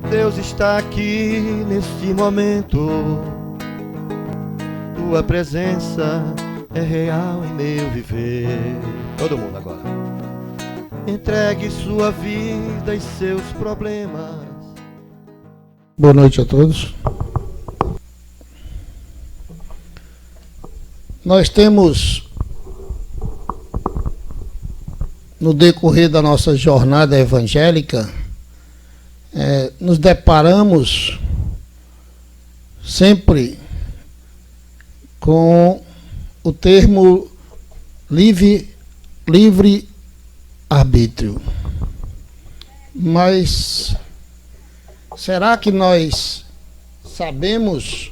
Deus está aqui neste momento. Tua presença é real em meu viver. Todo mundo agora. Entregue sua vida e seus problemas. Boa noite a todos. Nós temos, no decorrer da nossa jornada evangélica, nos deparamos sempre com o termo livre-arbítrio. Mas será que nós sabemos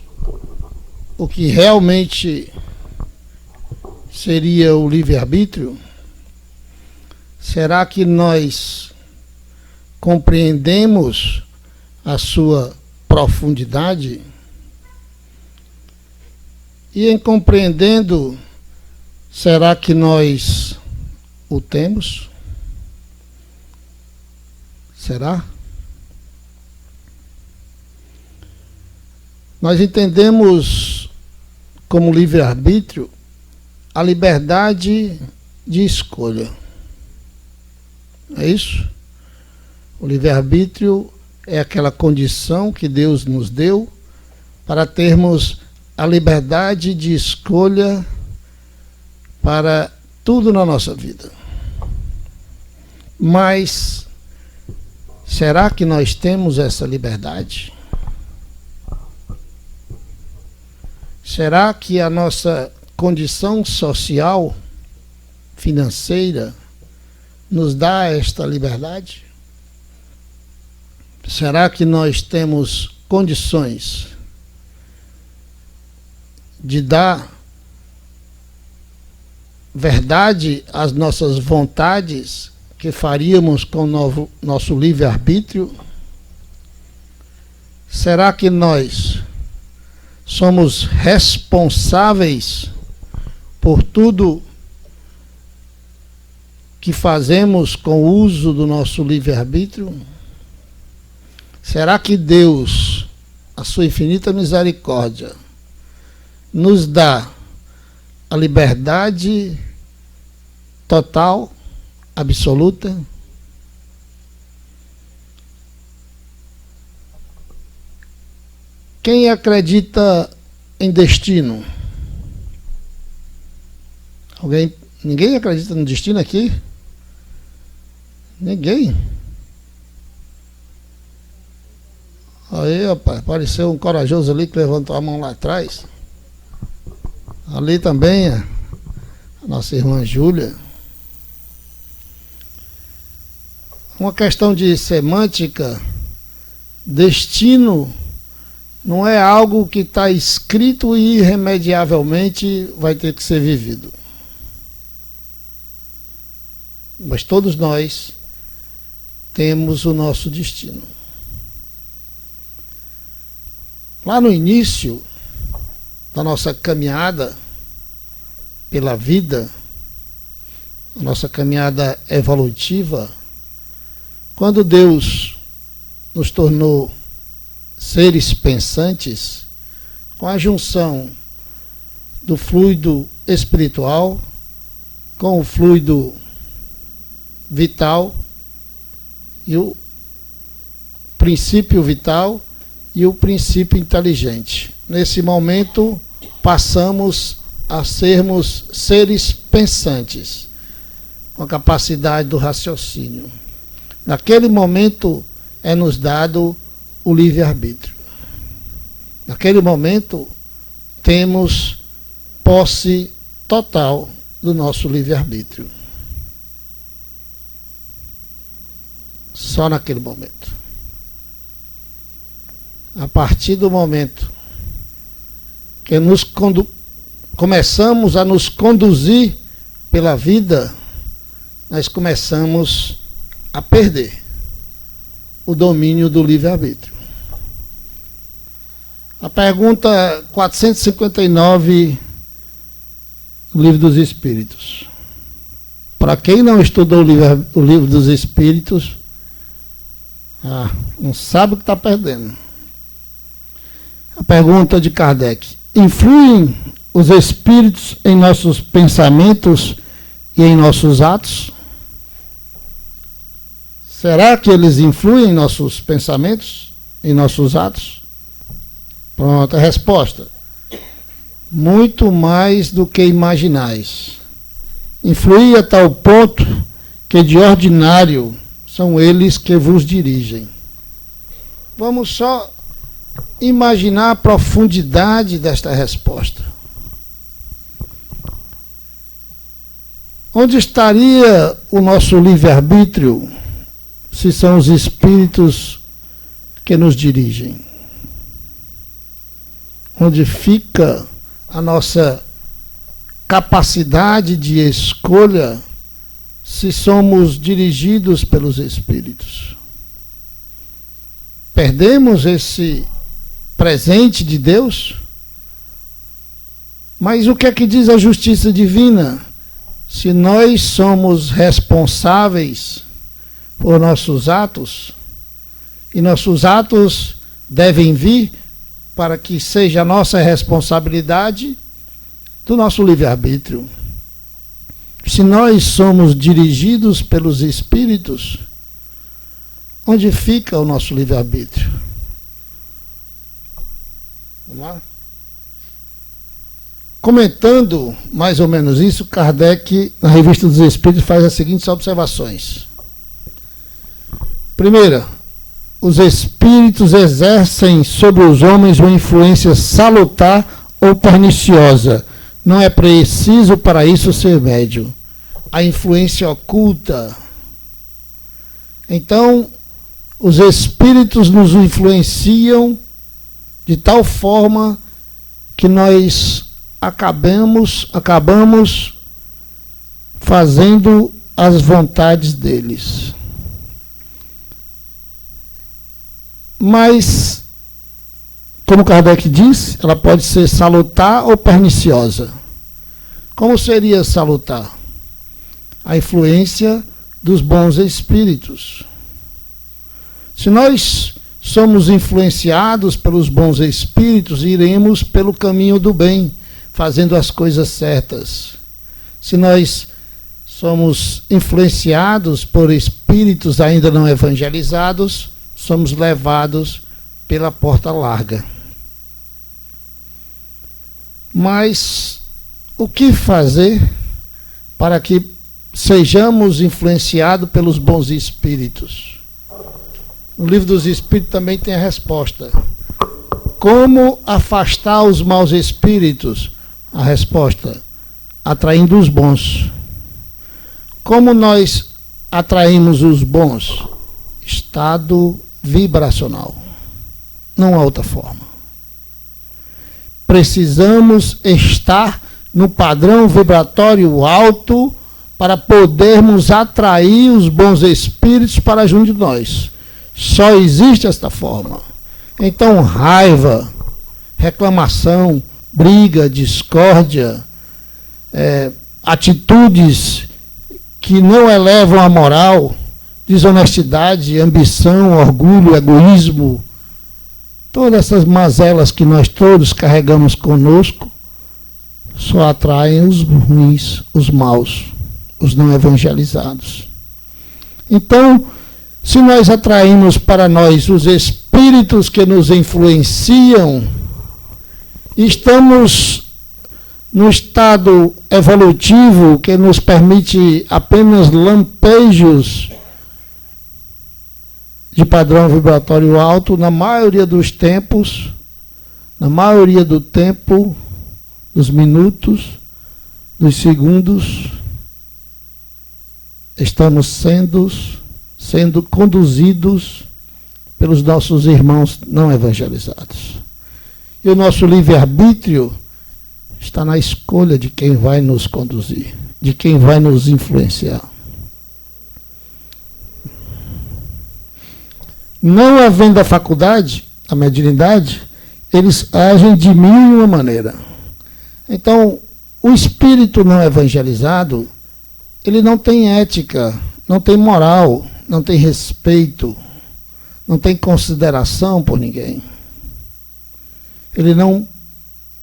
o que realmente seria o livre-arbítrio? Será que nós compreendemos a sua profundidade? E em compreendendo, será que nós o temos? Será? Nós entendemos como livre-arbítrio a liberdade de escolha. É isso? O livre-arbítrio é aquela condição que Deus nos deu para termos a liberdade de escolha para tudo na nossa vida. Mas será que nós temos essa liberdade? Será que a nossa condição social, financeira, nos dá esta liberdade? Será que nós temos condições de dar verdade às nossas vontades que faríamos com o nosso livre-arbítrio? Será que nós somos responsáveis por tudo que fazemos com o uso do nosso livre-arbítrio? Será que Deus, a sua infinita misericórdia, nos dá a liberdade total, absoluta? Quem acredita em destino? Alguém? Ninguém acredita no destino aqui? Ninguém? Aí, rapaz, apareceu um corajoso ali que levantou a mão lá atrás. Ali também a nossa irmã Júlia. Uma questão de semântica. Destino não é algo que está escrito e irremediavelmente vai ter que ser vivido. Mas todos nós temos o nosso destino. Lá no início da nossa caminhada pela vida, a nossa caminhada evolutiva, quando Deus nos tornou seres pensantes, com a junção do fluido espiritual com o fluido vital e o princípio vital e o princípio inteligente. Nesse momento, passamos a sermos seres pensantes, com a capacidade do raciocínio. Naquele momento, é nos dado o livre-arbítrio. Naquele momento, temos posse total do nosso livre-arbítrio. Só naquele momento. A partir do momento que começamos a nos conduzir pela vida, nós começamos a perder o domínio do livre-arbítrio. A pergunta 459 do Livro dos Espíritos. Para quem não estudou o livro dos Espíritos, Não sabe o que está perdendo. A pergunta de Kardec: influem os espíritos em nossos pensamentos e em nossos atos? Será que eles influem em nossos pensamentos, em nossos atos? Pronto, a resposta: muito mais do que imaginais. Influem a tal ponto que de ordinário são eles que vos dirigem. Vamos só imaginar a profundidade desta resposta. Onde estaria o nosso livre-arbítrio se são os espíritos que nos dirigem? Onde fica a nossa capacidade de escolha se somos dirigidos pelos espíritos? Perdemos esse presente de Deus? Mas o que é que diz a justiça divina? Se nós somos responsáveis por nossos atos, e nossos atos devem vir para que seja a nossa responsabilidade do nosso livre-arbítrio. Se nós somos dirigidos pelos espíritos, onde fica o nosso livre-arbítrio? Vamos lá? Comentando mais ou menos isso, Kardec, na Revista dos Espíritos, faz as seguintes observações. Primeira, os espíritos exercem sobre os homens uma influência salutar ou perniciosa. Não é preciso para isso ser médium. A influência oculta. Então, os espíritos nos influenciam de tal forma que nós acabamos fazendo as vontades deles. Mas, como Kardec diz, ela pode ser salutar ou perniciosa. Como seria salutar? A influência dos bons espíritos. Se nós somos influenciados pelos bons espíritos, iremos pelo caminho do bem, fazendo as coisas certas. Se nós somos influenciados por espíritos ainda não evangelizados, somos levados pela porta larga. Mas o que fazer para que sejamos influenciados pelos bons espíritos? No Livro dos Espíritos também tem a resposta. Como afastar os maus espíritos? A resposta: atraindo os bons. Como nós atraímos os bons? Estado vibracional. Não há outra forma. Precisamos estar no padrão vibratório alto para podermos atrair os bons espíritos para junto de nós. Só existe esta forma. Então, raiva, reclamação, briga, discórdia, atitudes que não elevam a moral, desonestidade, ambição, orgulho, egoísmo, todas essas mazelas que nós todos carregamos conosco, só atraem os ruins, os maus, os não evangelizados. Então, se nós atraímos para nós os espíritos que nos influenciam, estamos no estado evolutivo que nos permite apenas lampejos de padrão vibratório alto, na maioria dos tempos, na maioria do tempo, dos minutos, dos segundos, estamos sendo conduzidos pelos nossos irmãos não evangelizados. E o nosso livre-arbítrio está na escolha de quem vai nos conduzir, de quem vai nos influenciar. Não havendo a faculdade, a mediunidade, eles agem de mil e uma maneira. Então, o espírito não evangelizado, ele não tem ética, não tem moral, não tem respeito, não tem consideração por ninguém. Ele não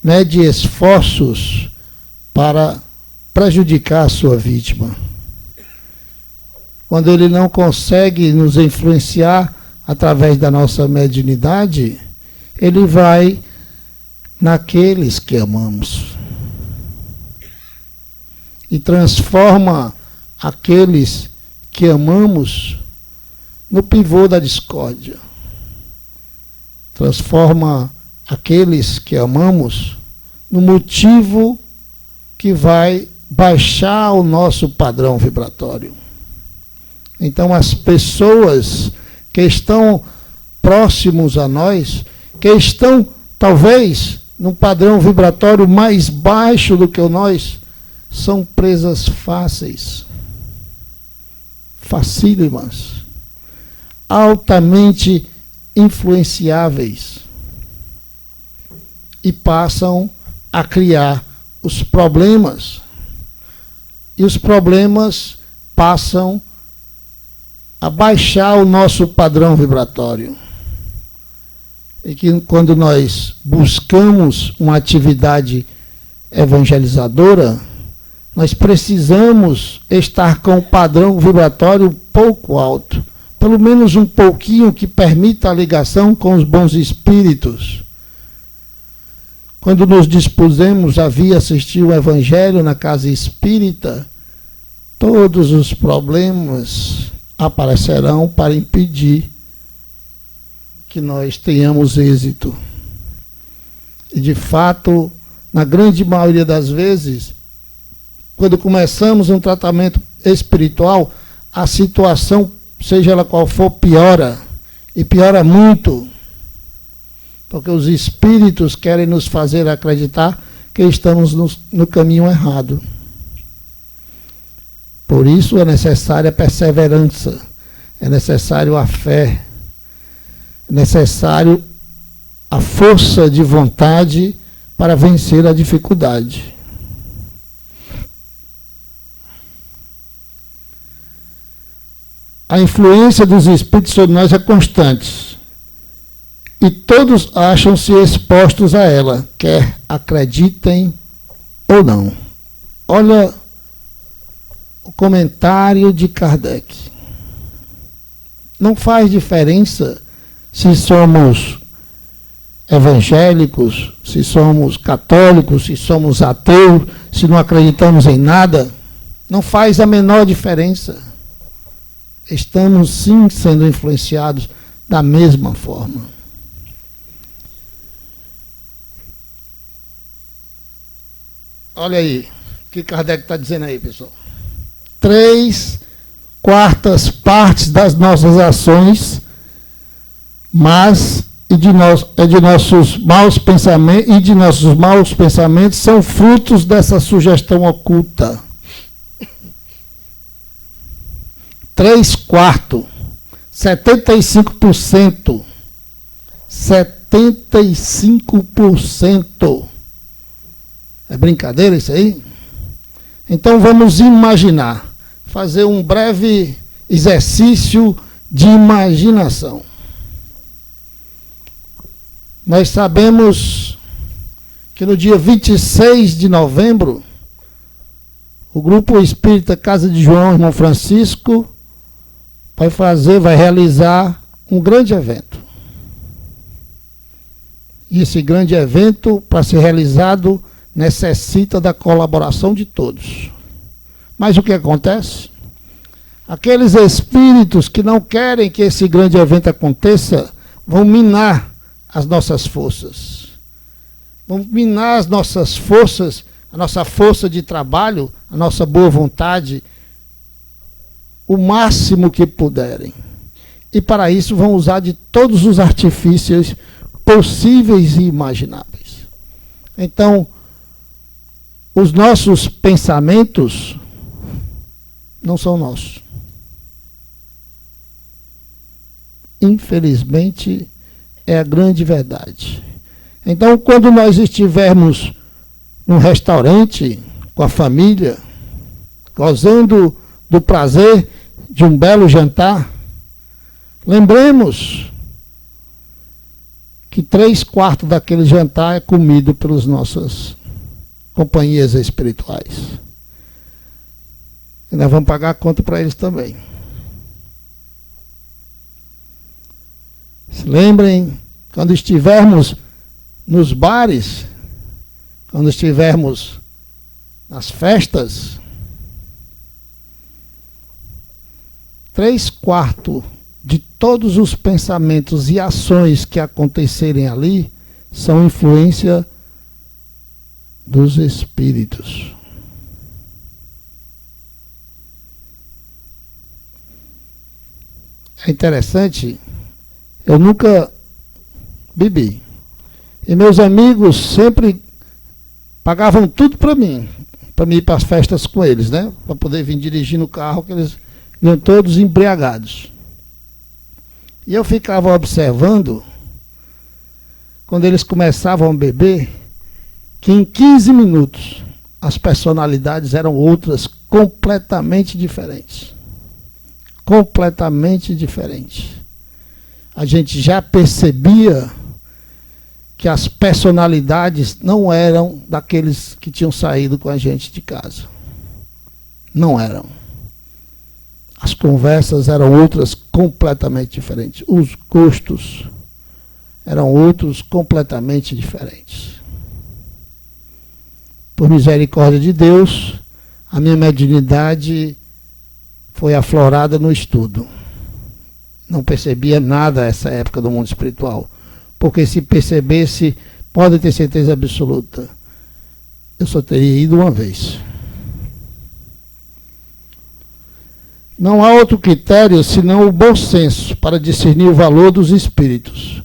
mede esforços para prejudicar a sua vítima. Quando ele não consegue nos influenciar através da nossa mediunidade, ele vai naqueles que amamos e transforma aqueles que amamos no pivô da discórdia. Transforma aqueles que amamos no motivo que vai baixar o nosso padrão vibratório. Então, as pessoas que estão próximos a nós, que estão, talvez, num padrão vibratório mais baixo do que o nosso, são presas fáceis, facílimas, altamente influenciáveis, e passam a criar os problemas. E os problemas passam a baixar o nosso padrão vibratório. E que quando nós buscamos uma atividade evangelizadora, nós precisamos estar com o padrão vibratório pouco alto, pelo menos um pouquinho que permita a ligação com os bons espíritos. Quando nos dispusemos a vir assistir o Evangelho na casa espírita, todos os problemas aparecerão para impedir que nós tenhamos êxito. E, de fato, na grande maioria das vezes, quando começamos um tratamento espiritual, a situação, seja ela qual for, piora. E piora muito. Porque os espíritos querem nos fazer acreditar que estamos no caminho errado. Por isso é necessária a perseverança, é necessário a fé, é necessário a força de vontade para vencer a dificuldade. A influência dos espíritos sobre nós é constante. E todos acham-se expostos a ela, quer acreditem ou não. Olha o comentário de Kardec. Não faz diferença se somos evangélicos, se somos católicos, se somos ateus, se não acreditamos em nada. Não faz a menor diferença. Estamos sim sendo influenciados da mesma forma. Olha aí, o que Kardec está dizendo aí, pessoal. 3/4 partes das nossas ações, de nossos maus pensamentos são frutos dessa sugestão oculta. 3/4, 75%. 75%. É brincadeira isso aí? Então vamos imaginar, fazer um breve exercício de imaginação. Nós sabemos que no dia 26 de novembro, o Grupo Espírita Casa de João, Irmão Francisco, vai realizar um grande evento. E esse grande evento, para ser realizado, necessita da colaboração de todos. Mas o que acontece? Aqueles espíritos que não querem que esse grande evento aconteça, vão minar as nossas forças. Vão minar as nossas forças, a nossa força de trabalho, a nossa boa vontade, o máximo que puderem. E para isso vão usar de todos os artifícios possíveis e imagináveis. Então, os nossos pensamentos não são nossos. Infelizmente, é a grande verdade. Então, quando nós estivermos num restaurante com a família, gozando do prazer de um belo jantar, lembremos que 3/4 daquele jantar é comido pelas nossas companhias espirituais. E nós vamos pagar a conta para eles também. Se lembrem, quando estivermos nos bares, quando estivermos nas festas, 3/4 de todos os pensamentos e ações que acontecerem ali são influência dos espíritos. É interessante, eu nunca bebi. E meus amigos sempre pagavam tudo para mim ir para as festas com eles, né? Para poder vir dirigir no carro, que eles vinham todos embriagados. E eu ficava observando, quando eles começavam a beber, que em 15 minutos as personalidades eram outras completamente diferentes. Completamente diferentes. A gente já percebia que as personalidades não eram daqueles que tinham saído com a gente de casa. Não eram. As conversas eram outras completamente diferentes. Os gostos eram outros completamente diferentes. Por misericórdia de Deus, a minha mediunidade foi aflorada no estudo. Não percebia nada nessa época do mundo espiritual. Porque se percebesse, pode ter certeza absoluta, eu só teria ido uma vez. Não há outro critério senão o bom senso para discernir o valor dos espíritos.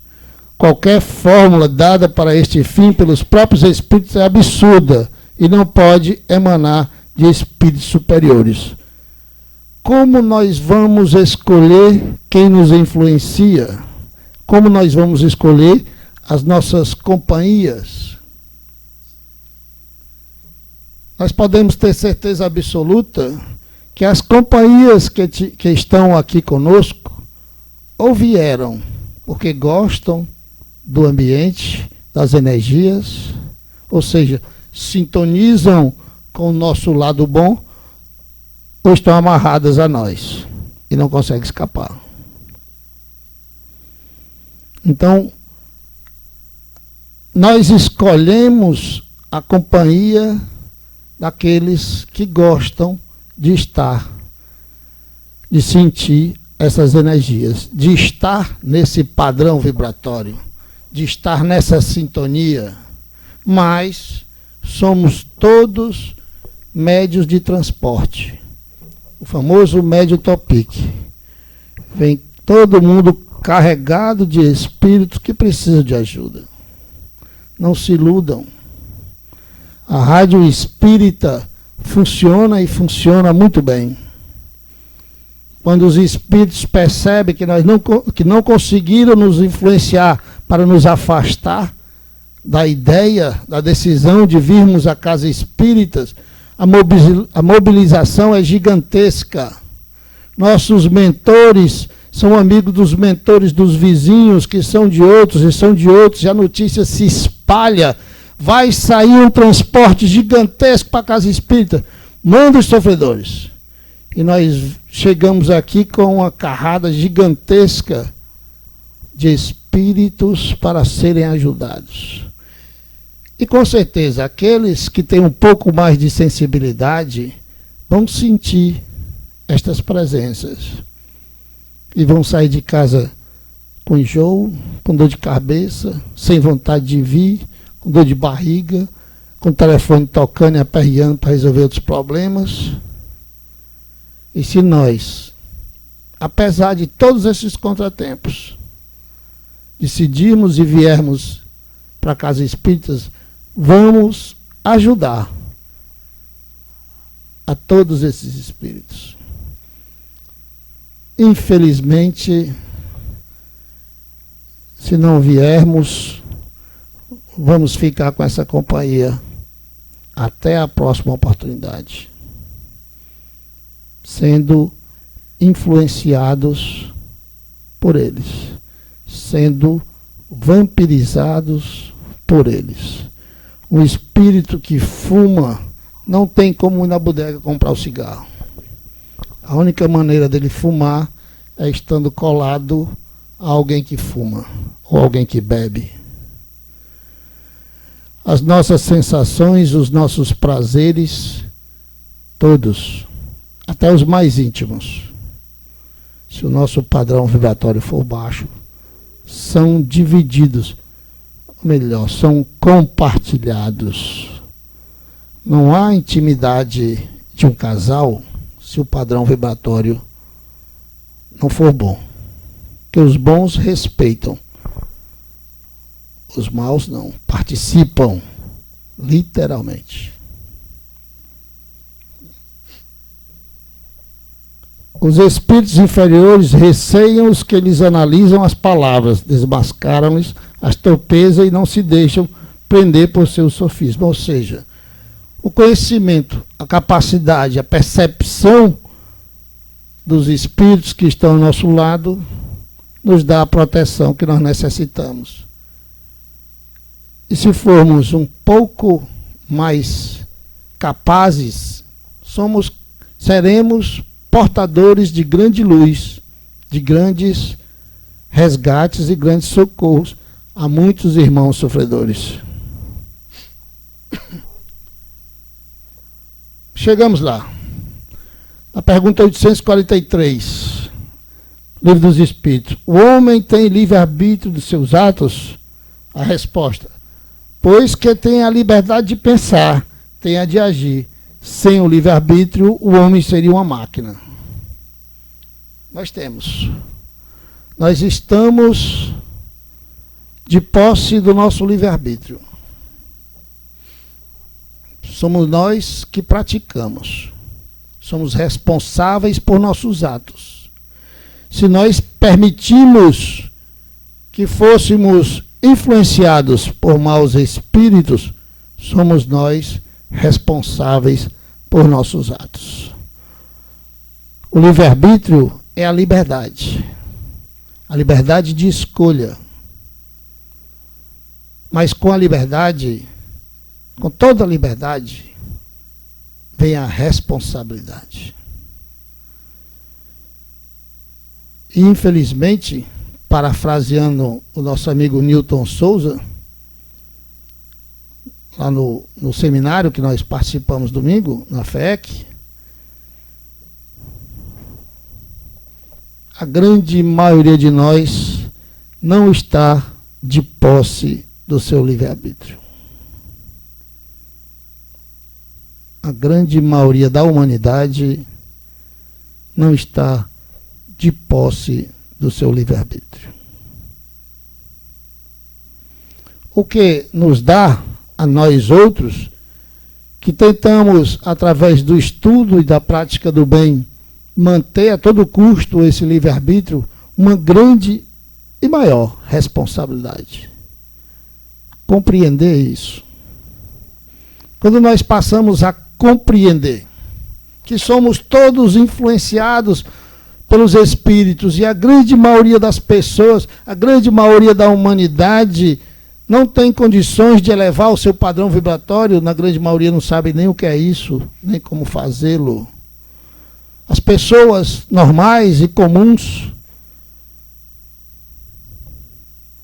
Qualquer fórmula dada para este fim pelos próprios espíritos é absurda e não pode emanar de espíritos superiores. Como nós vamos escolher quem nos influencia? Como nós vamos escolher as nossas companhias? Nós podemos ter certeza absoluta que as companhias que estão aqui conosco ou vieram porque gostam do ambiente, das energias, ou seja, sintonizam com o nosso lado bom, ou estão amarradas a nós e não conseguem escapar. Então, nós escolhemos a companhia daqueles que gostam de estar, de sentir essas energias, de estar nesse padrão vibratório, de estar nessa sintonia. Mas somos todos médios de transporte. O famoso médio Topic. Vem todo mundo carregado de espíritos que precisam de ajuda. Não se iludam. A rádio espírita funciona e funciona muito bem. Quando os espíritos percebem que não conseguiram nos influenciar para nos afastar da ideia, da decisão de virmos à casa espíritas, a mobilização é gigantesca. Nossos mentores são amigos dos mentores dos vizinhos, que são de outros e são de outros, e a notícia se espalha. Vai sair um transporte gigantesco para a casa espírita. Manda os sofredores. E nós chegamos aqui com uma carrada gigantesca de espíritos para serem ajudados. E com certeza, aqueles que têm um pouco mais de sensibilidade vão sentir estas presenças. E vão sair de casa com enjoo, com dor de cabeça, sem vontade de vir, com dor de barriga, com o telefone tocando e aperreando para resolver outros problemas. E se nós, apesar de todos esses contratempos, decidirmos e viermos para a casa espíritas, vamos ajudar a todos esses espíritos. Infelizmente, se não viermos, vamos ficar com essa companhia até a próxima oportunidade, sendo influenciados por eles, sendo vampirizados por eles. Um espírito que fuma não tem como ir na bodega comprar o cigarro. A única maneira dele fumar é estando colado a alguém que fuma ou alguém que bebe. As nossas sensações, os nossos prazeres, todos, até os mais íntimos, se o nosso padrão vibratório for baixo, são divididos, melhor, são compartilhados. Não há intimidade de um casal se o padrão vibratório não for bom. Porque os bons respeitam, os maus não, participam, literalmente. Os espíritos inferiores receiam os que lhes analisam as palavras, desmascaram-lhes as torpezas e não se deixam prender por seu sofisma. Ou seja, o conhecimento, a capacidade, a percepção dos espíritos que estão ao nosso lado nos dá a proteção que nós necessitamos. E se formos um pouco mais capazes, seremos portadores de grande luz, de grandes resgates e grandes socorros a muitos irmãos sofredores. Chegamos lá. A pergunta 843, Livro dos Espíritos. O homem tem livre-arbítrio dos seus atos? A resposta: pois que tem a liberdade de pensar, tem a de agir. Sem o livre-arbítrio, o homem seria uma máquina. Nós temos. Nós estamos de posse do nosso livre-arbítrio. Somos nós que praticamos. Somos responsáveis por nossos atos. Se nós permitimos que fôssemos influenciados por maus espíritos, somos nós responsáveis por nossos atos. O livre-arbítrio é a liberdade de escolha. Mas com a liberdade, com toda a liberdade, vem a responsabilidade. E, infelizmente, parafraseando o nosso amigo Newton Souza, lá no seminário que nós participamos domingo, na FEC, a grande maioria de nós não está de posse do seu livre-arbítrio. A grande maioria da humanidade não está de posse do seu livre-arbítrio. O que nos dá a nós outros, que tentamos, através do estudo e da prática do bem, manter a todo custo esse livre-arbítrio, uma grande e maior responsabilidade. Compreender isso. Quando nós passamos a compreender que somos todos influenciados pelos espíritos e a grande maioria das pessoas, a grande maioria da humanidade não tem condições de elevar o seu padrão vibratório, na grande maioria não sabe nem o que é isso, nem como fazê-lo. As pessoas normais e comuns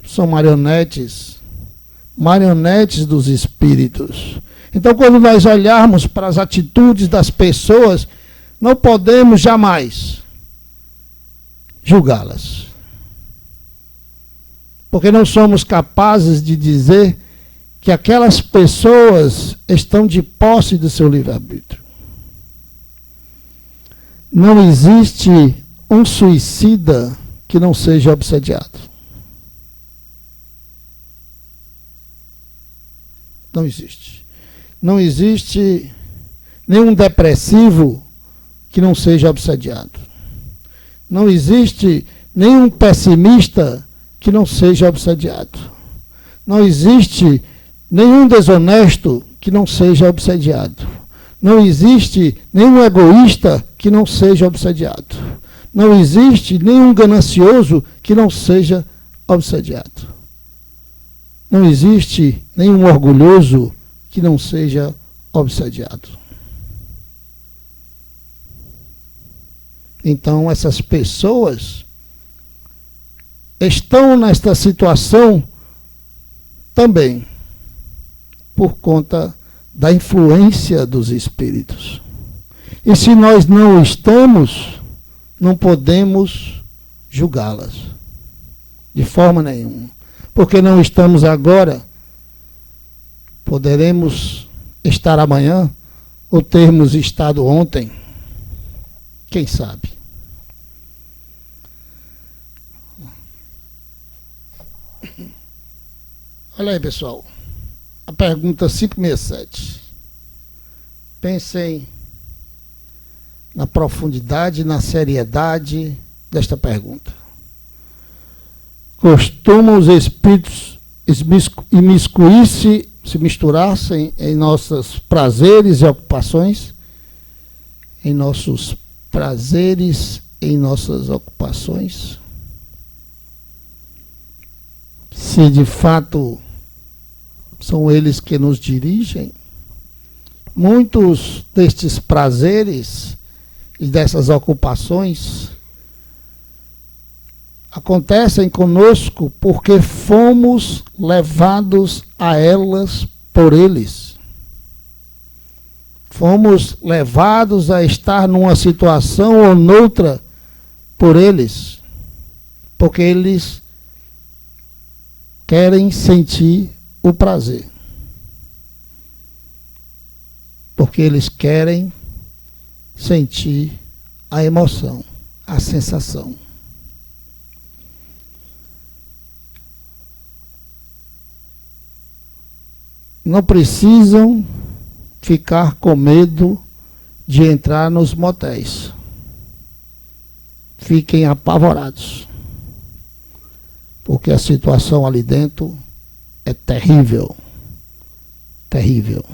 são marionetes dos espíritos. Então, quando nós olharmos para as atitudes das pessoas, não podemos jamais julgá-las. Porque não somos capazes de dizer que aquelas pessoas estão de posse do seu livre-arbítrio. Não existe um suicida que não seja obsediado. Não existe. Não existe nenhum depressivo que não seja obsediado. Não existe nenhum pessimista que não seja obsediado. Não existe nenhum desonesto que não seja obsediado. Não existe nenhum egoísta que não seja obsediado. Não existe nenhum ganancioso que não seja obsediado. não existe nenhum orgulhoso que não seja obsediado. Então, essas pessoas estão nesta situação também por conta da influência dos espíritos. E se nós não estamos, não podemos julgá-las de forma nenhuma. Porque não estamos agora, poderemos estar amanhã ou termos estado ontem. Quem sabe? Olha aí, pessoal. A pergunta 567. Pensem na profundidade, na seriedade desta pergunta. Costumam os espíritos imiscuir-se, se misturassem em nossos prazeres e ocupações? Em nossos prazeres, em nossas ocupações? Se de fato são eles que nos dirigem, muitos destes prazeres e dessas ocupações acontecem conosco porque fomos levados a elas por eles. Fomos levados a estar numa situação ou noutra por eles, porque eles querem sentir o prazer. Porque eles querem sentir a emoção, a sensação. Não precisam ficar com medo de entrar nos motéis. Fiquem apavorados. Porque a situação ali dentro é terrível. Terrível.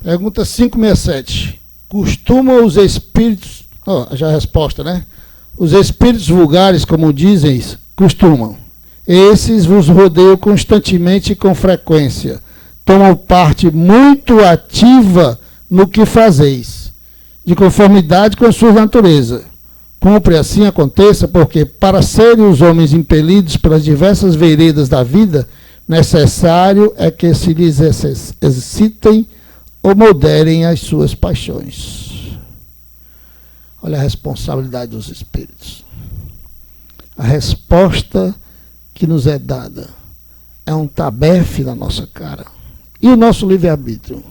Pergunta 567. Costumam os espíritos... já a resposta, né? Os espíritos vulgares, como dizem, costumam. Esses vos rodeiam constantemente e com frequência. Tomam parte muito ativa no que fazeis, de conformidade com a sua natureza. Cumpre assim aconteça, porque para serem os homens impelidos pelas diversas veredas da vida, necessário é que se lhes excitem ou moderem as suas paixões. Olha a responsabilidade dos espíritos. A resposta que nos é dada é um tabefe na nossa cara. E o nosso livre-arbítrio?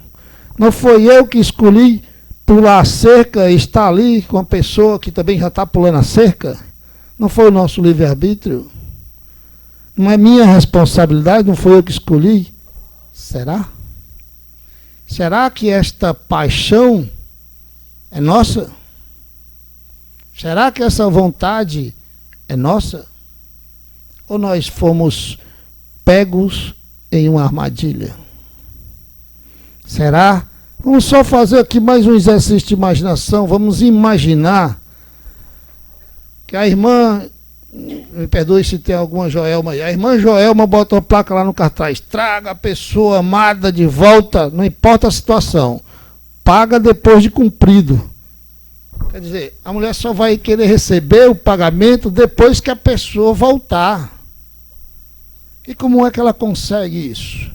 Não foi eu que escolhi pular a cerca e estar ali com a pessoa que também já está pulando a cerca? Não foi o nosso livre-arbítrio? Não é minha responsabilidade? Não foi eu que escolhi? Será? Será que esta paixão é nossa? Será que essa vontade é nossa? Ou nós fomos pegos em uma armadilha? Será? Vamos só fazer aqui mais um exercício de imaginação. Vamos imaginar que a irmã, me perdoe se tem alguma Joelma aí, a irmã Joelma bota uma placa lá no cartaz: traga a pessoa amada de volta, não importa a situação, paga depois de cumprido. Quer dizer, a mulher só vai querer receber o pagamento depois que a pessoa voltar. E como é que ela consegue isso?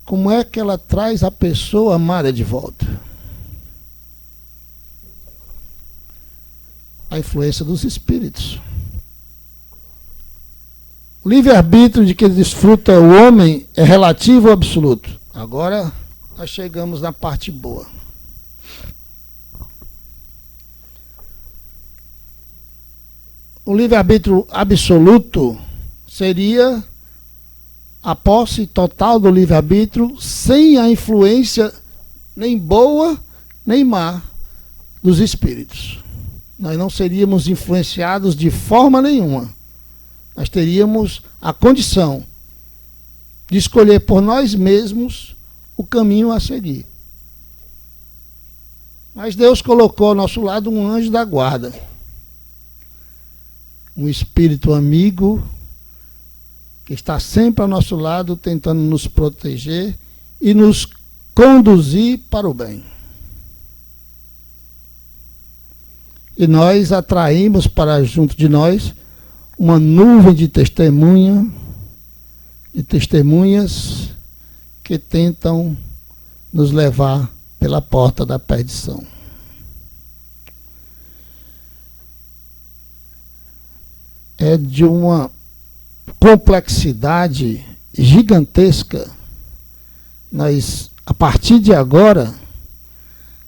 Como é que ela traz a pessoa amada de volta? A influência dos espíritos. O livre-arbítrio de que desfruta o homem é relativo ou absoluto? Agora nós chegamos na parte boa. O livre-arbítrio absoluto seria a posse total do livre-arbítrio sem a influência nem boa nem má dos espíritos. Nós não seríamos influenciados de forma nenhuma. Nós teríamos a condição de escolher por nós mesmos o caminho a seguir. Mas Deus colocou ao nosso lado um anjo da guarda. um espírito amigo que está sempre ao nosso lado, tentando nos proteger e nos conduzir para o bem. E nós atraímos para junto de nós uma nuvem de testemunhas que tentam nos levar pela porta da perdição. É de uma complexidade gigantesca. Nós, a partir de agora,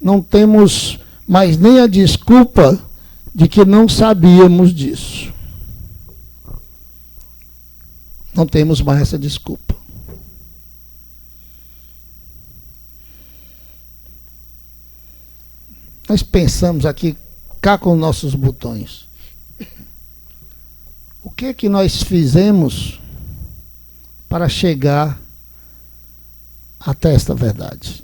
não temos mais nem a desculpa de que não sabíamos disso. Não temos mais essa desculpa. Nós pensamos aqui, cá com nossos botões. O que é que nós fizemos para chegar até esta verdade?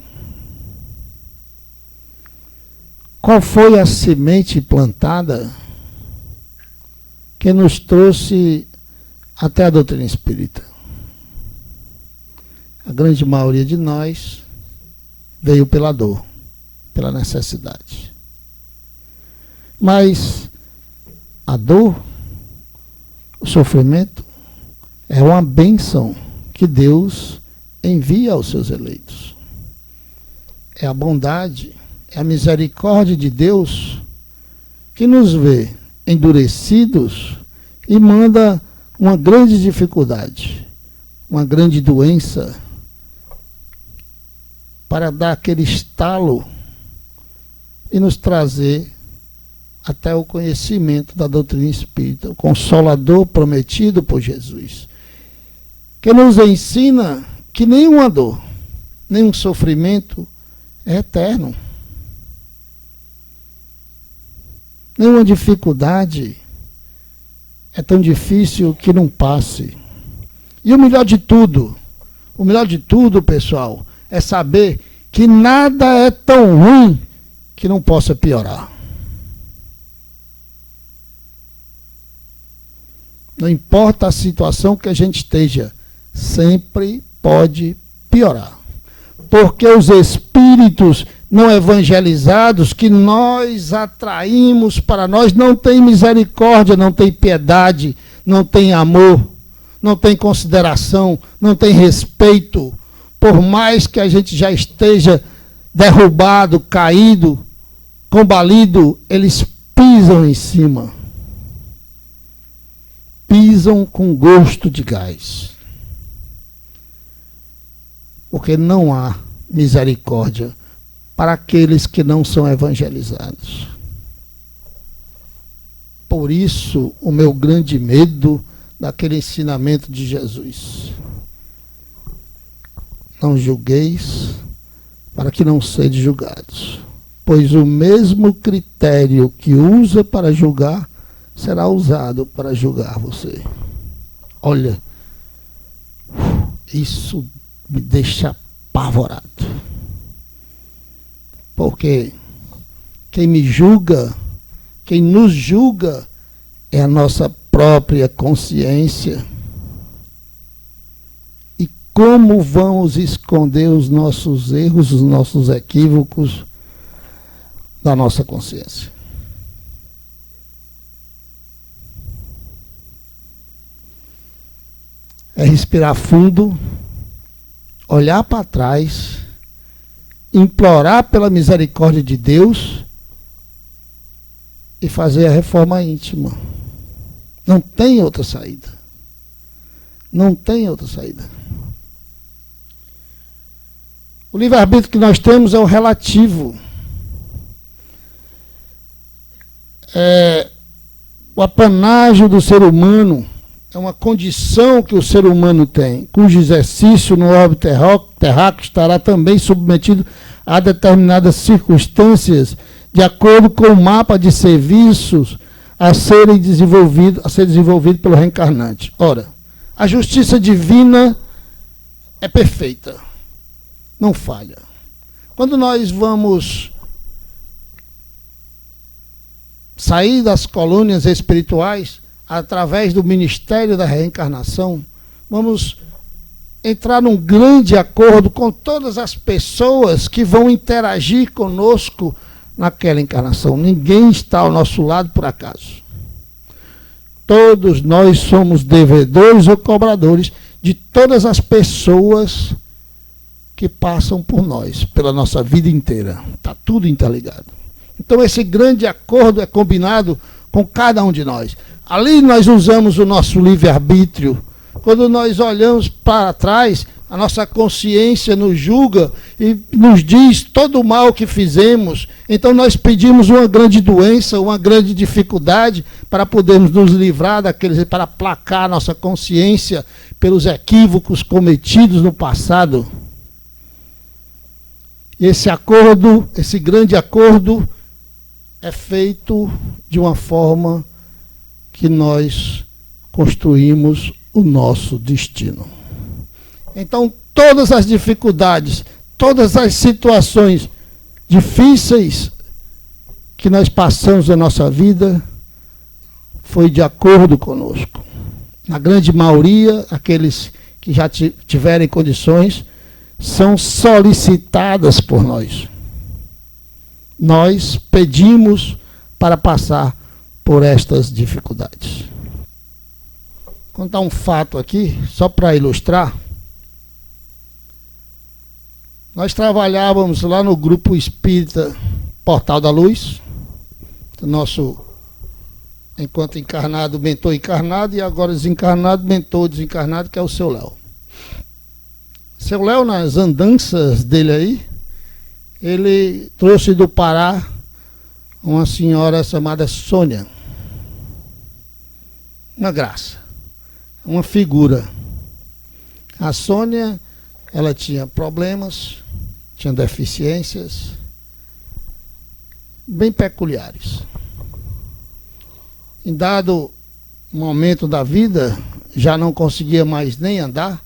Qual foi a semente plantada que nos trouxe até a doutrina espírita? A grande maioria de nós veio pela dor, pela necessidade. Mas a dor, o sofrimento, é uma bênção que Deus envia aos seus eleitos. É a bondade, é a misericórdia de Deus que nos vê endurecidos e manda uma grande dificuldade, uma grande doença, para dar aquele estalo e nos trazer até o conhecimento da doutrina espírita, o Consolador prometido por Jesus, que nos ensina que nenhuma dor, nenhum sofrimento é eterno. Nenhuma dificuldade é tão difícil que não passe. E o melhor de tudo, pessoal, é saber que nada é tão ruim que não possa piorar. Não importa a situação que a gente esteja, sempre pode piorar. Porque os espíritos não evangelizados que nós atraímos para nós não têm misericórdia, não têm piedade, não têm amor, não têm consideração, não têm respeito. Por mais que a gente já esteja derrubado, caído, combalido, eles pisam em cima. Pisam com gosto de gás. Porque não há misericórdia para aqueles que não são evangelizados. Por isso, o meu grande medo daquele ensinamento de Jesus. Não julgueis, para que não sede julgados. Pois o mesmo critério que usa para julgar, será usado para julgar você. Olha, isso me deixa apavorado. Porque quem me julga, quem nos julga, é a nossa própria consciência. E como vamos esconder os nossos erros, os nossos equívocos da nossa consciência? É respirar fundo, olhar para trás, implorar pela misericórdia de Deus e fazer a reforma íntima. Não tem outra saída. Não tem outra saída. O livre-arbítrio que nós temos é o relativo. O apanágio do ser humano é uma condição que o ser humano tem, cujo exercício no orbe terráqueo estará também submetido a determinadas circunstâncias, de acordo com o mapa de serviços a ser desenvolvido pelo reencarnante. Ora, a justiça divina é perfeita, não falha. Quando nós vamos sair das colônias espirituais, através do ministério da reencarnação, vamos entrar num grande acordo com todas as pessoas que vão interagir conosco naquela encarnação. Ninguém está ao nosso lado por acaso. Todos nós somos devedores ou cobradores de todas as pessoas que passam por nós, pela nossa vida inteira. Está tudo interligado. Então esse grande acordo é combinado com cada um de nós. Ali nós usamos o nosso livre-arbítrio. Quando nós olhamos para trás, a nossa consciência nos julga e nos diz todo o mal que fizemos. Então nós pedimos uma grande doença, uma grande dificuldade para podermos nos livrar daqueles, para aplacar a nossa consciência pelos equívocos cometidos no passado. E esse acordo, esse grande acordo, é feito de uma forma que nós construímos o nosso destino. Então, todas as dificuldades, todas as situações difíceis que nós passamos na nossa vida, foi de acordo conosco. Na grande maioria, aqueles que já tiverem condições, são solicitadas por nós. Nós pedimos para passar por estas dificuldades. Vou contar um fato aqui, só para ilustrar. Nós trabalhávamos lá no Grupo Espírita Portal da Luz, nosso, enquanto encarnado, mentor encarnado, e agora desencarnado, mentor desencarnado, que é o seu Léo. Seu Léo, nas andanças dele aí, ele trouxe do Pará uma senhora chamada Sônia. Uma graça, uma figura. A Sônia, ela tinha problemas, tinha deficiências bem peculiares. Em dado momento da vida, já não conseguia mais nem andar.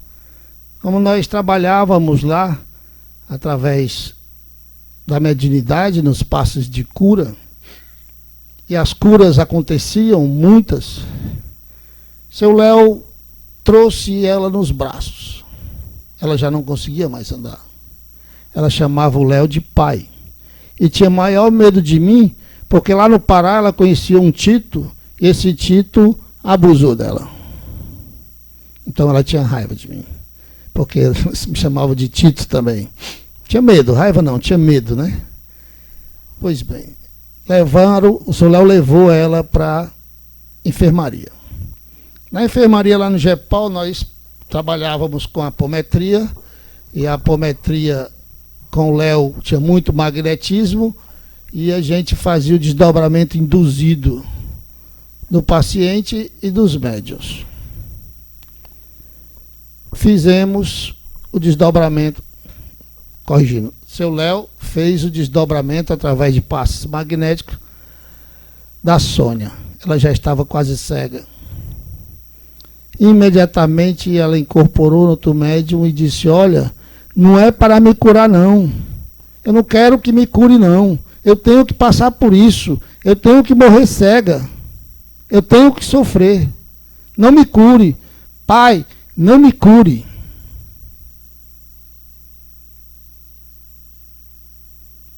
Como nós trabalhávamos lá, através da mediunidade, nos passos de cura, e as curas aconteciam, muitas, seu Léo trouxe ela nos braços. Ela já não conseguia mais andar. Ela chamava o Léo de pai. E tinha maior medo de mim, porque lá no Pará ela conhecia um Tito, e esse Tito abusou dela. Então ela tinha raiva de mim, porque eles me chamavam de Tito também. Tinha medo, raiva não, tinha medo, né? Pois bem, o seu Léo levou ela para a enfermaria. Na enfermaria lá no GEPAL, nós trabalhávamos com apometria, e a apometria com o Léo tinha muito magnetismo, e a gente fazia o desdobramento induzido do paciente e dos médiuns. Fizemos o desdobramento, corrigindo, seu Léo fez o desdobramento através de passes magnéticos da Sônia. Ela já estava quase cega. Imediatamente ela incorporou no outro médium e disse: olha, não é para me curar não, eu não quero que me cure não, eu tenho que passar por isso, eu tenho que morrer cega, eu tenho que sofrer, não me cure, pai, não me cure.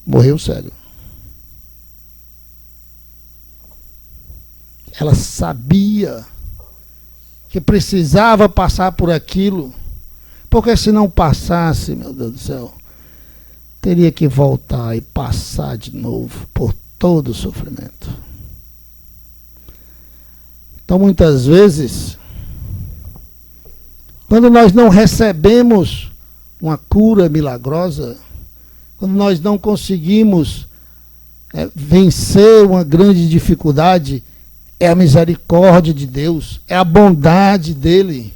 Morreu cego. Ela sabia que precisava passar por aquilo, porque se não passasse, meu Deus do céu, teria que voltar e passar de novo por todo o sofrimento. Então, muitas vezes, quando nós não recebemos uma cura milagrosa, quando nós não conseguimos vencer uma grande dificuldade, é a misericórdia de Deus, é a bondade dele.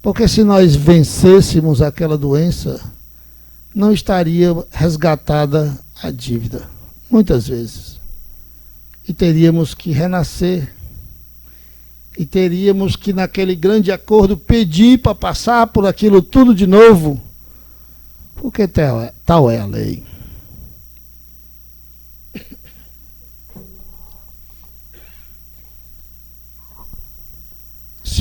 Porque se nós vencêssemos aquela doença, não estaria resgatada a dívida, muitas vezes. E teríamos que renascer. E teríamos que, naquele grande acordo, pedir para passar por aquilo tudo de novo. Porque tal é a lei.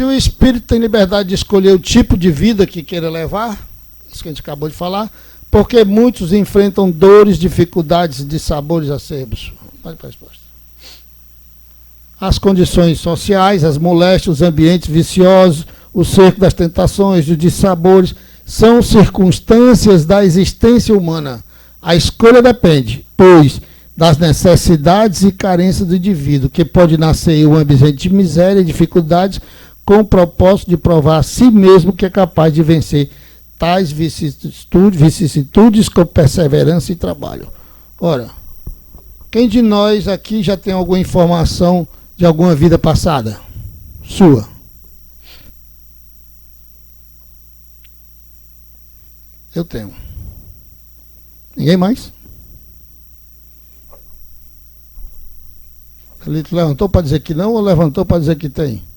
Se o espírito tem liberdade de escolher o tipo de vida que queira levar, isso que a gente acabou de falar, porque muitos enfrentam dores, dificuldades de sabores acerbos. Pode para a resposta. As condições sociais, as moléstias, os ambientes viciosos, o cerco das tentações, os dissabores, são circunstâncias da existência humana. A escolha depende, pois, das necessidades e carências do indivíduo, que pode nascer em um ambiente de miséria e dificuldades, com o propósito de provar a si mesmo que é capaz de vencer tais vicissitudes com perseverança e trabalho. Ora, quem de nós aqui já tem alguma informação de alguma vida passada? Sua. Eu tenho. Ninguém mais? Ele levantou para dizer que não ou levantou para dizer que tem?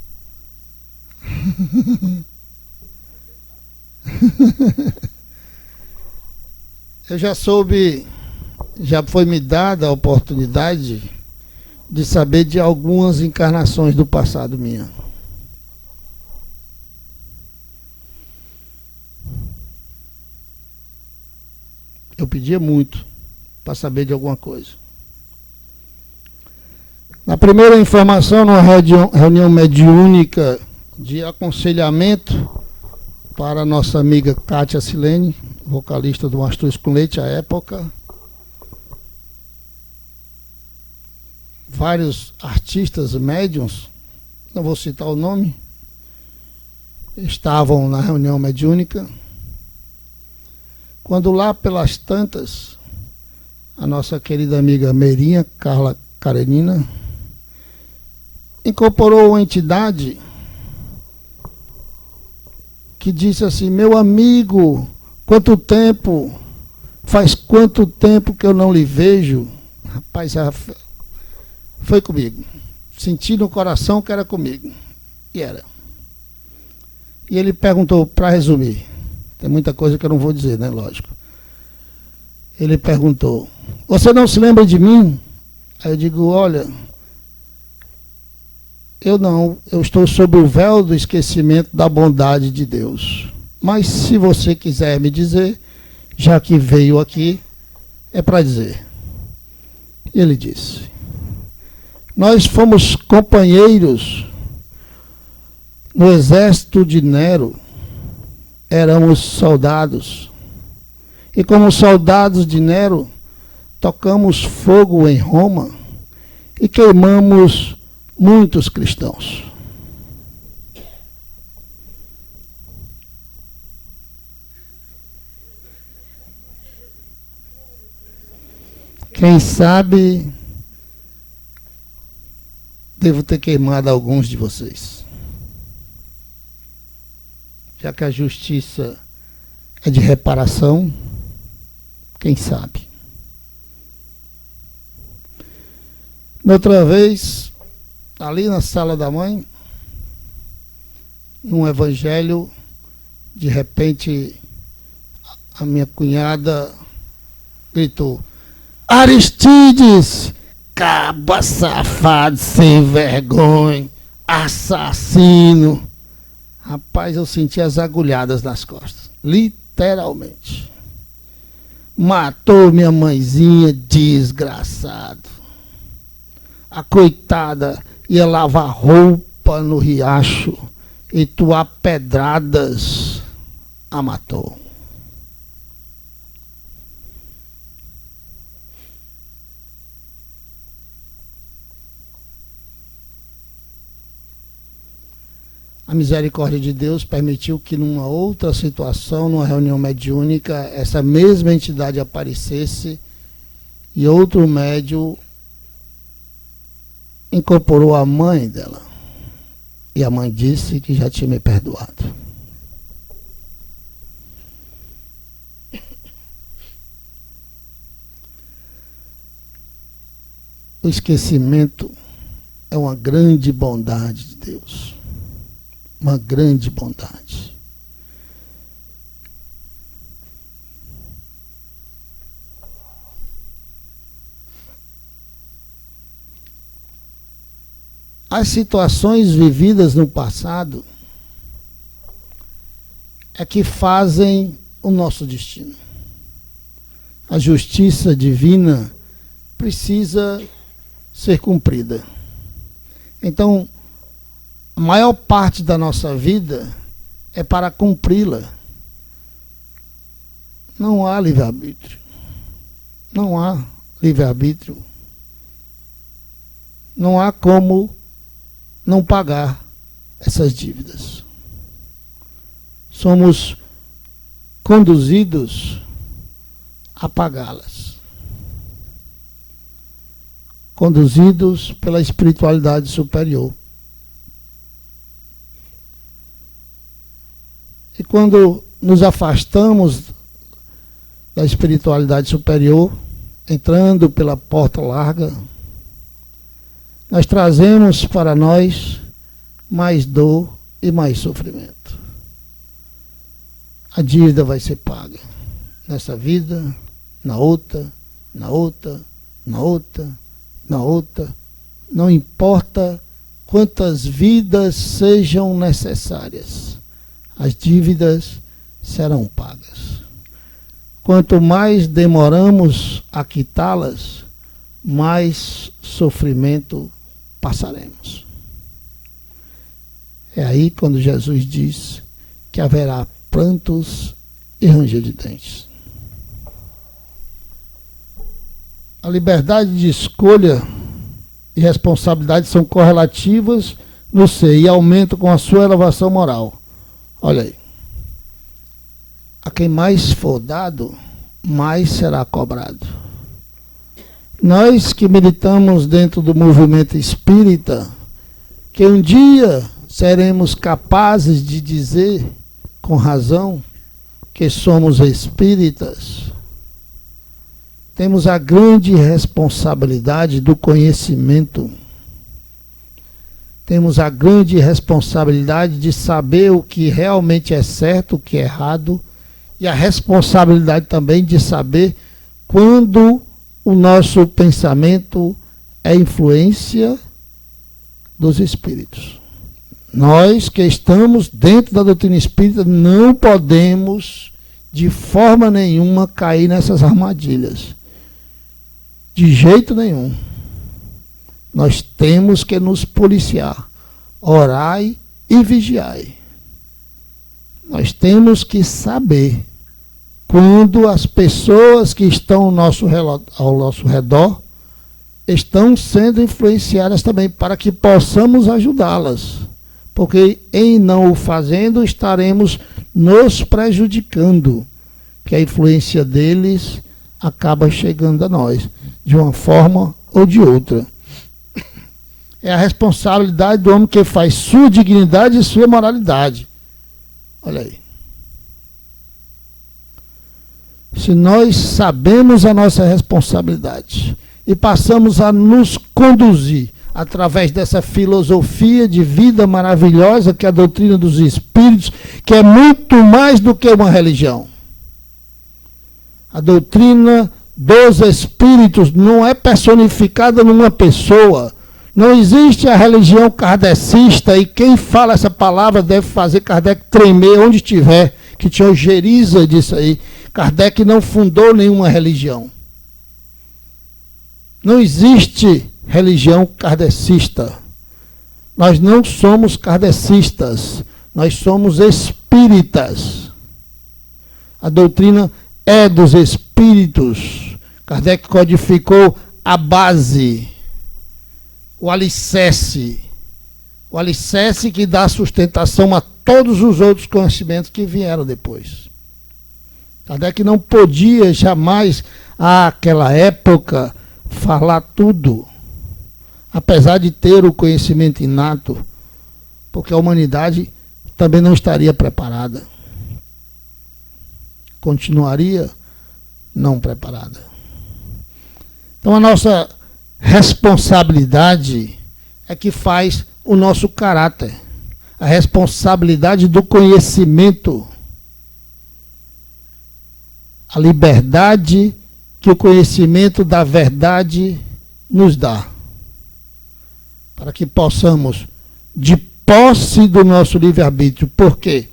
Eu já soube, já foi me dada a oportunidade de saber de algumas encarnações do passado minha. Eu pedia muito para saber de alguma coisa. Na primeira informação, numa reunião mediúnica de aconselhamento para a nossa amiga Kátia Silene, vocalista do Mastruz com Leite à época, vários artistas médiuns, não vou citar o nome, estavam na reunião mediúnica, quando lá pelas tantas, a nossa querida amiga Meirinha, Carla Karenina, incorporou uma entidade que disse assim: meu amigo, faz quanto tempo que eu não lhe vejo? Rapaz, foi comigo. Senti no coração que era comigo. E era. E ele perguntou, para resumir, tem muita coisa que eu não vou dizer, né? Lógico. Ele perguntou: você não se lembra de mim? Aí eu digo: olha, eu não, eu estou sob o véu do esquecimento da bondade de Deus. Mas se você quiser me dizer, já que veio aqui, é para dizer. E ele disse: nós fomos companheiros no exército de Nero, éramos soldados. E como soldados de Nero, tocamos fogo em Roma e queimamos muitos cristãos. Quem sabe devo ter queimado alguns de vocês. Já que a justiça é de reparação, quem sabe? Outra vez, ali na sala da mãe, num evangelho, de repente, a minha cunhada gritou: Aristides, caba safado, sem vergonha, assassino. Rapaz, eu senti as agulhadas nas costas, literalmente. Matou minha mãezinha, desgraçado. A coitada ia lavar roupa no riacho e tu a pedradas a matou. A misericórdia de Deus permitiu que numa outra situação, numa reunião mediúnica, essa mesma entidade aparecesse e outro médium incorporou a mãe dela. E a mãe disse que já tinha me perdoado. O esquecimento é uma grande bondade de Deus. Uma grande bondade. As situações vividas no passado é que fazem o nosso destino. A justiça divina precisa ser cumprida. Então, a maior parte da nossa vida é para cumpri-la. Não há livre-arbítrio. Não há livre-arbítrio. Não há como não pagar essas dívidas. Somos conduzidos a pagá-las. Conduzidos pela espiritualidade superior. E quando nos afastamos da espiritualidade superior, entrando pela porta larga, nós trazemos para nós mais dor e mais sofrimento. A dívida vai ser paga nessa vida, na outra, na outra, na outra, na outra. Não importa quantas vidas sejam necessárias, as dívidas serão pagas. Quanto mais demoramos a quitá-las, mais sofrimento passaremos. É aí quando Jesus diz que haverá prantos e ranger de dentes. A liberdade de escolha e responsabilidade são correlativas no ser e aumentam com a sua elevação moral. Olha aí. A quem mais for dado, mais será cobrado. Nós que militamos dentro do movimento espírita, que um dia seremos capazes de dizer, com razão, que somos espíritas, temos a grande responsabilidade do conhecimento. Temos a grande responsabilidade de saber o que realmente é certo, o que é errado, e a responsabilidade também de saber quando o nosso pensamento é influência dos espíritos. Nós que estamos dentro da doutrina espírita não podemos de forma nenhuma cair nessas armadilhas. De jeito nenhum. Nós temos que nos policiar. Orai e vigiai. Nós temos que saber quando as pessoas que estão ao nosso redor estão sendo influenciadas também, para que possamos ajudá-las. Porque em não o fazendo, estaremos nos prejudicando, que a influência deles acaba chegando a nós, de uma forma ou de outra. É a responsabilidade do homem que faz sua dignidade e sua moralidade. Olha aí. Se nós sabemos a nossa responsabilidade e passamos a nos conduzir através dessa filosofia de vida maravilhosa que é a doutrina dos espíritos, que é muito mais do que uma religião. A doutrina dos espíritos não é personificada numa pessoa. Não existe a religião kardecista, e quem fala essa palavra deve fazer Kardec tremer onde estiver, que tinha ojeriza disso aí. Kardec não fundou nenhuma religião. Não existe religião kardecista. Nós não somos kardecistas, nós somos espíritas. A doutrina é dos espíritos. Kardec codificou a base, o alicerce que dá sustentação a todos os outros conhecimentos que vieram depois. Kardec não podia jamais, àquela época, falar tudo, apesar de ter o conhecimento inato, porque a humanidade também não estaria preparada. Continuaria não preparada. Então a nossa responsabilidade é que faz o nosso caráter. A responsabilidade do conhecimento. A liberdade que o conhecimento da verdade nos dá. Para que possamos, de posse do nosso livre-arbítrio. Por quê?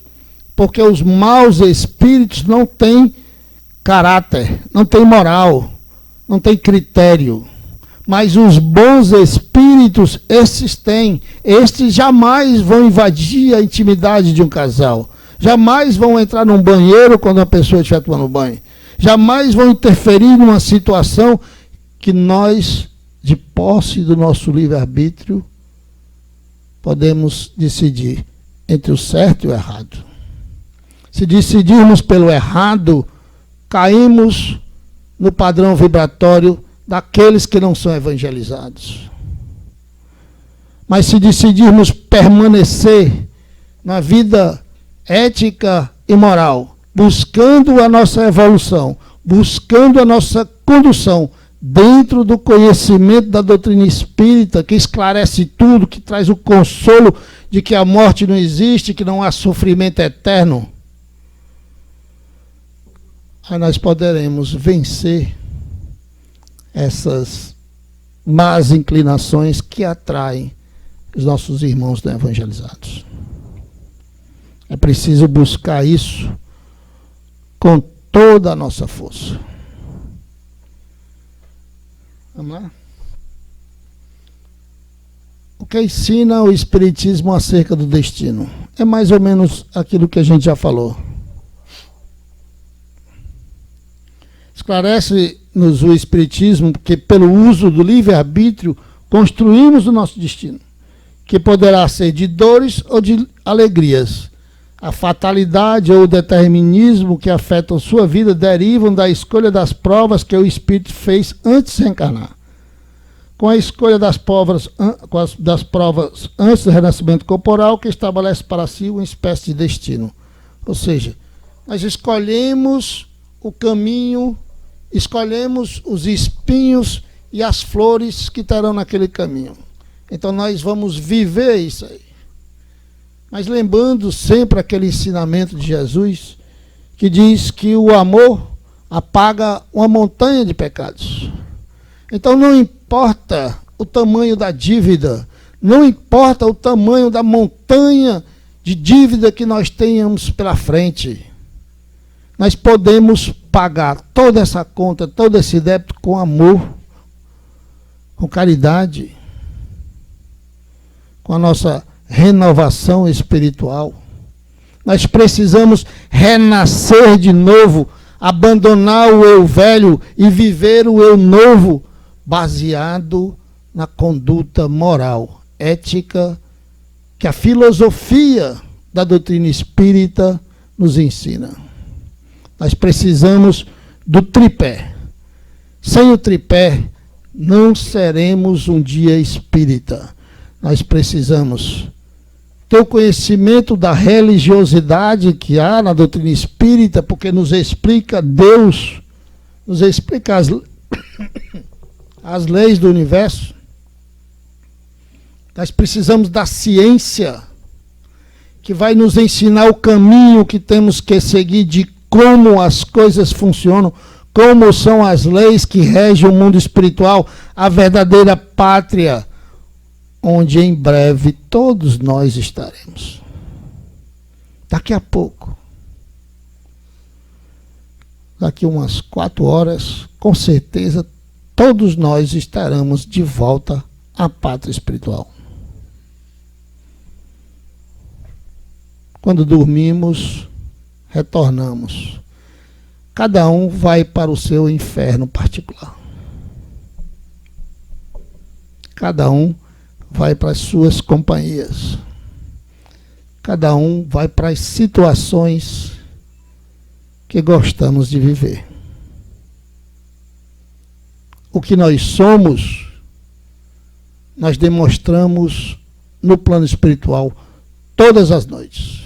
porque os maus espíritos não têm caráter, não têm moral, não têm critério. Mas os bons espíritos, esses têm. Estes jamais vão invadir a intimidade de um casal. Jamais vão entrar num banheiro quando a pessoa estiver tomando banho. Jamais vão interferir numa situação que nós, de posse do nosso livre-arbítrio, podemos decidir entre o certo e o errado. Se decidirmos pelo errado, caímos no padrão vibratório daqueles que não são evangelizados. Mas se decidirmos permanecer na vida ética e moral, buscando a nossa evolução, buscando a nossa condução dentro do conhecimento da doutrina espírita, que esclarece tudo, que traz o consolo de que a morte não existe, que não há sofrimento eterno, aí nós poderemos vencer essas más inclinações que atraem os nossos irmãos não evangelizados. É preciso buscar isso com toda a nossa força. Vamos lá? O que ensina o Espiritismo acerca do destino? É mais ou menos aquilo que a gente já falou. Esclarece-nos o Espiritismo que, pelo uso do livre-arbítrio, construímos o nosso destino, que poderá ser de dores ou de alegrias. A fatalidade ou o determinismo que afetam sua vida derivam da escolha das provas que o espírito fez antes de reencarnar. Com a escolha das provas antes do renascimento corporal, que estabelece para si uma espécie de destino. Ou seja, nós escolhemos o caminho, escolhemos os espinhos e as flores que terão naquele caminho. Então nós vamos viver isso aí. Mas lembrando sempre aquele ensinamento de Jesus, que diz que o amor apaga uma montanha de pecados. Então não importa o tamanho da dívida, não importa o tamanho da montanha de dívida que nós tenhamos pela frente, nós podemos pagar toda essa conta, todo esse débito com amor, com caridade, com a nossa renovação espiritual. Nós precisamos renascer de novo, abandonar o eu velho e viver o eu novo, baseado na conduta moral, ética, que a filosofia da doutrina espírita nos ensina. Nós precisamos do tripé. Sem o tripé, não seremos um dia espírita. Nós precisamos ter o conhecimento da religiosidade que há na doutrina espírita, porque nos explica Deus, nos explica as leis do universo. Nós precisamos da ciência, que vai nos ensinar o caminho que temos que seguir de como as coisas funcionam, como são as leis que regem o mundo espiritual, a verdadeira pátria, onde em breve todos nós estaremos. Daqui a pouco, daqui umas 4 horas, com certeza, todos nós estaremos de volta à pátria espiritual. Quando dormimos, retornamos. Cada um vai para o seu inferno particular. Cada um vai para as suas companhias. Cada um vai para as situações que gostamos de viver. O que nós somos, nós demonstramos no plano espiritual todas as noites.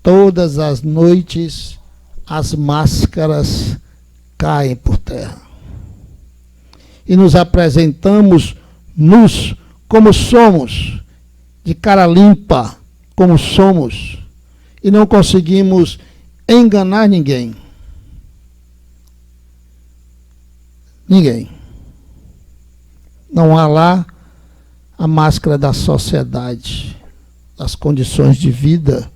Todas as noites as máscaras caem por terra. E nos apresentamos como somos, de cara limpa, como somos, e não conseguimos enganar ninguém. Ninguém. Não há lá a máscara da sociedade, das condições de vida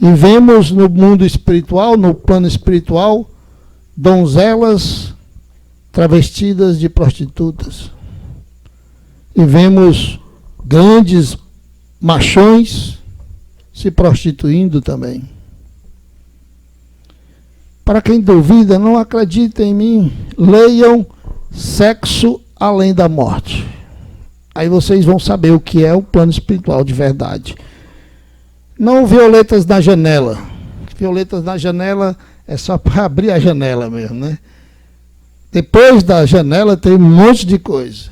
E vemos no mundo espiritual, no plano espiritual, donzelas travestidas de prostitutas. E vemos grandes machões se prostituindo também. Para quem duvida, não acredita em mim, leiam Sexo Além da Morte. Aí vocês vão saber o que é o plano espiritual de verdade. Não violetas na janela. Violetas na janela é só para abrir a janela mesmo, né? Depois da janela tem um monte de coisa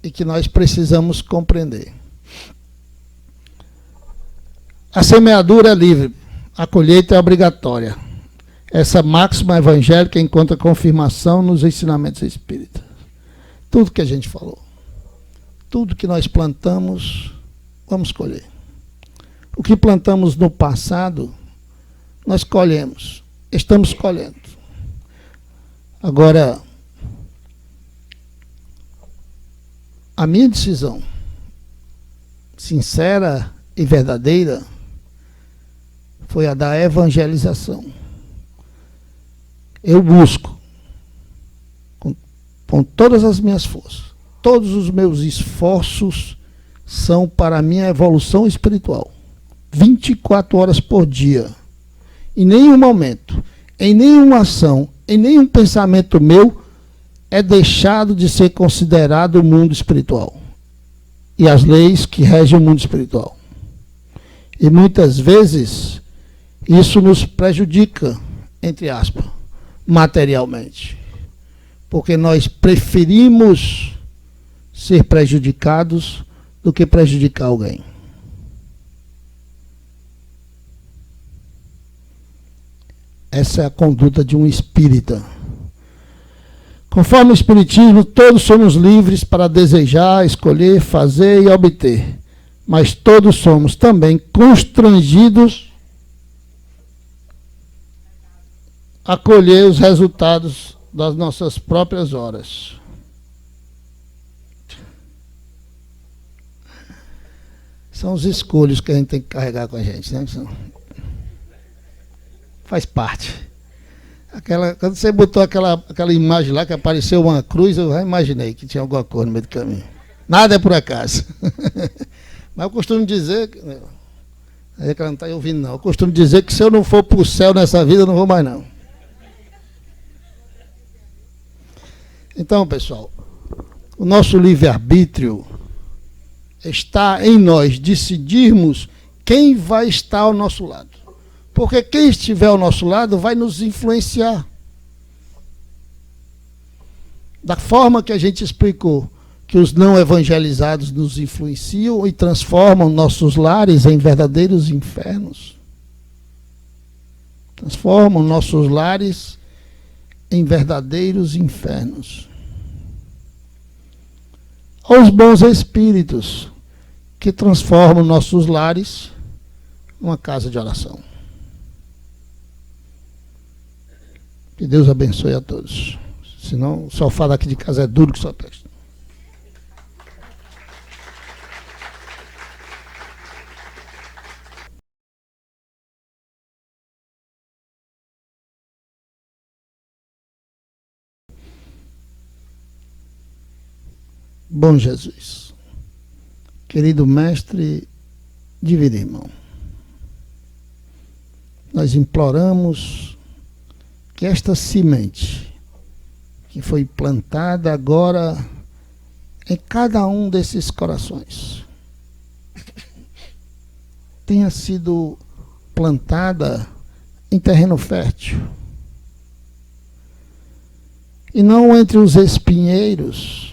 e que nós precisamos compreender. A semeadura é livre, a colheita é obrigatória. Essa máxima evangélica encontra confirmação nos ensinamentos espíritas. Tudo que a gente falou, tudo que nós plantamos, vamos colher. O que plantamos no passado, nós colhemos, estamos colhendo. Agora, a minha decisão, sincera e verdadeira, foi a da evangelização. Eu busco, com todas as minhas forças, todos os meus esforços são para a minha evolução espiritual. 24 horas por dia. Em nenhum momento, em nenhuma ação, em nenhum pensamento meu é deixado de ser considerado o mundo espiritual e as leis que regem o mundo espiritual. E muitas vezes isso nos prejudica, entre aspas, materialmente, porque nós preferimos ser prejudicados do que prejudicar alguém. Essa é a conduta de um espírita. Conforme o Espiritismo, todos somos livres para desejar, escolher, fazer e obter. Mas todos somos também constrangidos a colher os resultados das nossas próprias horas. São os escolhos que a gente tem que carregar com a gente, né? Faz parte. Quando você botou aquela imagem lá que apareceu uma cruz, eu já imaginei que tinha alguma coisa no meio do caminho. Nada é por acaso. Mas eu costumo dizer, é que ela não está ouvindo não, eu costumo dizer que se eu não for para o céu nessa vida, eu não vou mais não. Então, pessoal, o nosso livre-arbítrio está em nós decidirmos quem vai estar ao nosso lado. Porque quem estiver ao nosso lado vai nos influenciar. Da forma que a gente explicou, que os não evangelizados nos influenciam e transformam nossos lares em verdadeiros infernos. Transformam nossos lares em verdadeiros infernos. Aos bons espíritos, que transformam nossos lares numa casa de oração. Que Deus abençoe a todos. Senão o sofá daqui de casa é duro que só presta. Bom Jesus, querido mestre divino irmão, nós imploramos que esta semente que foi plantada agora em cada um desses corações tenha sido plantada em terreno fértil e não entre os espinheiros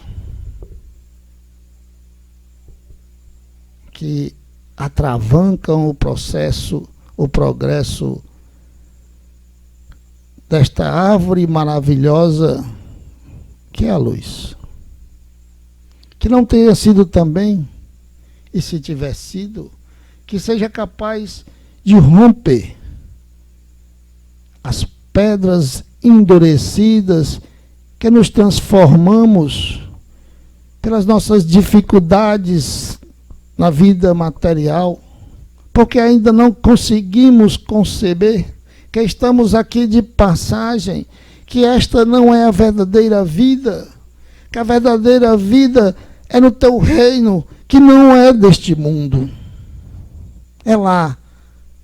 que atravancam o processo, o progresso desta árvore maravilhosa que é a luz. Que não tenha sido também, e se tiver sido, que seja capaz de romper as pedras endurecidas que nos transformamos pelas nossas dificuldades na vida material, porque ainda não conseguimos conceber que estamos aqui de passagem, que esta não é a verdadeira vida, que a verdadeira vida é no teu reino, que não é deste mundo. É lá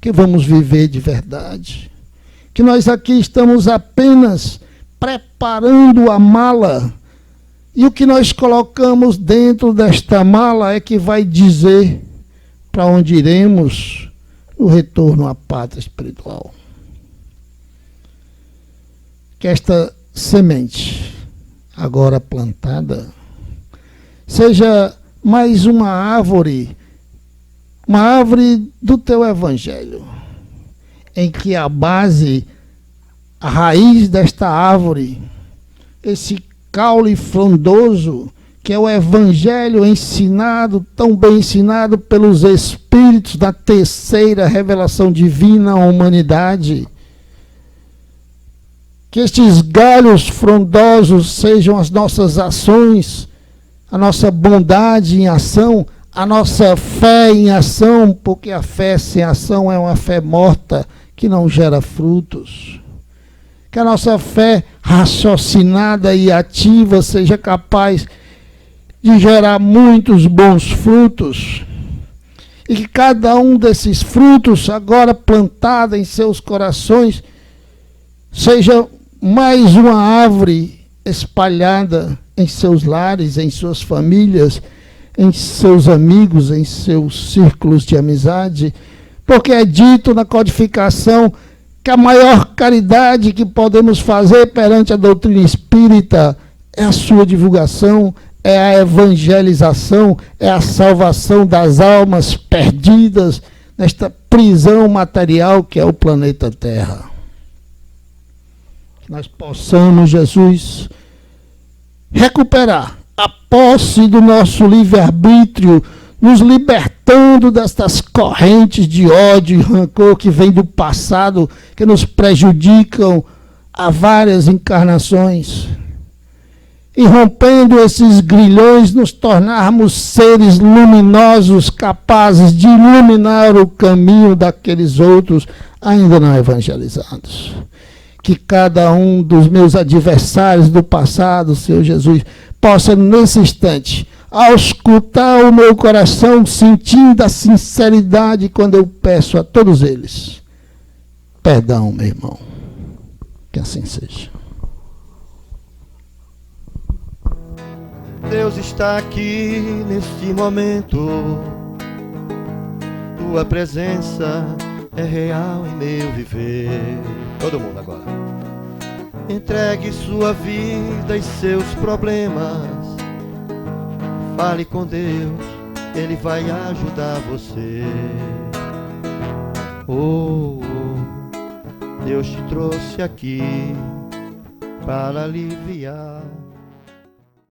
que vamos viver de verdade. Que nós aqui estamos apenas preparando a mala, e o que nós colocamos dentro desta mala é que vai dizer para onde iremos no retorno à pátria espiritual. Que esta semente, agora plantada, seja mais uma árvore do teu evangelho, em que a base, a raiz desta árvore, esse caule frondoso, que é o evangelho ensinado, tão bem ensinado pelos Espíritos da terceira revelação divina à humanidade, que estes galhos frondosos sejam as nossas ações, a nossa bondade em ação, a nossa fé em ação, porque a fé sem ação é uma fé morta que não gera frutos. Que a nossa fé raciocinada e ativa seja capaz de gerar muitos bons frutos. E que cada um desses frutos, agora plantado em seus corações, seja mais uma árvore espalhada em seus lares, em suas famílias, em seus amigos, em seus círculos de amizade, porque é dito na codificação que a maior caridade que podemos fazer perante a doutrina espírita é a sua divulgação, é a evangelização, é a salvação das almas perdidas nesta prisão material que é o planeta Terra. Que nós possamos, Jesus, recuperar a posse do nosso livre-arbítrio, nos libertando destas correntes de ódio e rancor que vêm do passado, que nos prejudicam há várias encarnações. E rompendo esses grilhões, nos tornarmos seres luminosos, capazes de iluminar o caminho daqueles outros ainda não evangelizados. Que cada um dos meus adversários do passado, Senhor Jesus, possa nesse instante auscultar o meu coração, sentindo a sinceridade quando eu peço a todos eles perdão, meu irmão. Que assim seja. Deus está aqui neste momento. Tua presença é real em meu viver. Todo mundo agora. Entregue sua vida e seus problemas. Fale com Deus, Ele vai ajudar você. Oh, Deus te trouxe aqui para aliviar